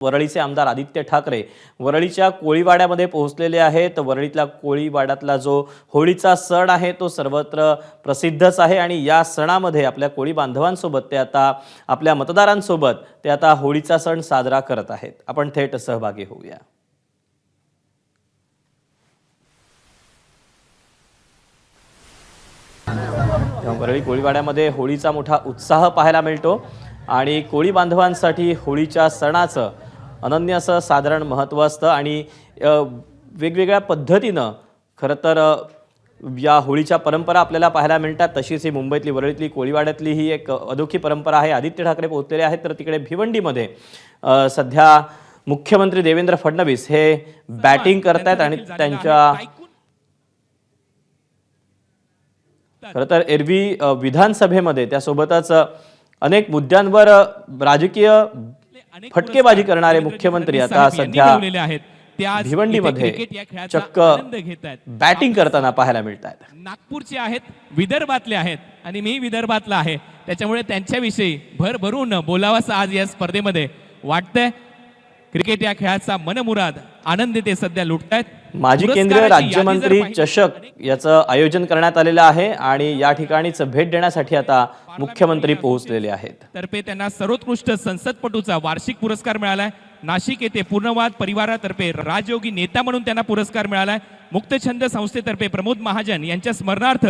वरळीचे आमदार आदित्य ठाकरे वरळीच्या कोळीवाड्यामध्ये पोहोचलेले आहेत। वरळीतला कोळीवाड्यातला जो होळीचा सण आहे तो सर्वत्र प्रसिद्धच आहे आणि या सणामध्ये आपल्या कोळी बांधवांसोबत ते आता आपल्या मतदारांसोबत ते आता होळीचा सण साजरा करत आहेत। आपण थेट सहभागी होऊया। वरळी कोळीवाड्यामध्ये होळीचा मोठा उत्साह पाहायला मिळतो आणि कोळी बांधवांसाठी होळीच्या सणाचं अनन्य असं साधारण महत्त्व असतं आणि वेगवेगळ्या पद्धतीनं खरं तर या होळीच्या परंपरा आपल्याला पाहायला मिळतात। तशीच ही मुंबईतली वरळीतली कोळीवाड्यातली ही एक अनोखी परंपरा आहे। आदित्य ठाकरे पोहोचलेले आहेत तर तिकडे भिवंडीमध्ये सध्या मुख्यमंत्री देवेंद्र फडणवीस हे बॅटिंग करतात आणि त्यांच्या खरं तर एरवी विधानसभेमध्ये त्यासोबतच अनेक मुद्द्यांवर राजकीय फटकेबाजी करणारे मुख्यमंत्री आता सध्या भिवंडीमध्ये चक्क बॅटिंग करताना पाहायला मिळतात। नागपूरचे आहेत, विदर्भातले आहेत आणि मी विदर्भातला आहे, त्याच्यामुळे त्यांच्याविषयी भरभरून बोलावंसं आज या स्पर्धेमध्ये वाटतंय। क्रिकेट या खेळाचा मनमुराद आनंद ते सध्या लुटतायत। माजी केंद्रीय राज्यमंत्री चषक याचं आयोजन करण्यात आलेलं आहे आणि या ठिकाणीच भेट देण्यासाठी आता मुख्यमंत्री पोहोचलेले आहेत। तर्फे त्यांना सर्वोत्कृष्ट संसदपटूचा वार्षिक पुरस्कार मिळालाय। नाशिक येथे पूर्णवाद परिवारातर्फे राजयोगी नेता म्हणून त्यांना पुरस्कार मिळालाय। मुक्तछंद संस्थेतर्फे प्रमोद महाजन यांच्या स्मरणार्थ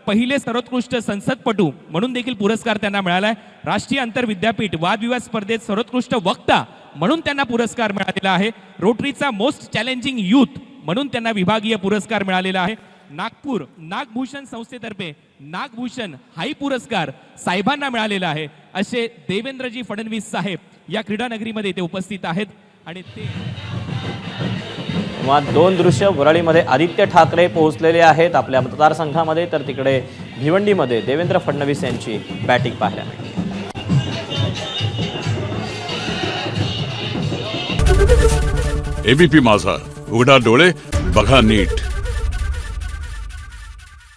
पहिले सर्वोत्कृष्ट संसदपटू म्हणून देखील पुरस्कार त्यांना मिळालाय। राष्ट्रीय आंतर विद्यापीठ वादविवाद स्पर्धेत सर्वोत्कृष्ट वक्ता म्हणून त्यांना पुरस्कार मिळालेला आहे। रोटरीचा मोस्ट चॅलेंजिंग यूथ म्हणून त्यांना विभागीय पुरस्कार मिळालेला आहे। नागपूर नागभूषण संस्थेतर्फे नागभूषण हाही पुरस्कार साहेबांना मिळालेला आहे। असे देवेंद्रजी फडणवीस साहेब या क्रीडा नगरीमध्ये ते उपस्थित आहेत आणि ते दोन दृश्य वरळीमध्ये आदित्य ठाकरे पोहोचलेले आहेत आपल्या मतदारसंघामध्ये तर तिकडे भिवंडीमध्ये देवेंद्र फडणवीस यांची बॅटिंग पाहायला मिळते। एबीपी माझा, उघडा डोळे बघा नीट।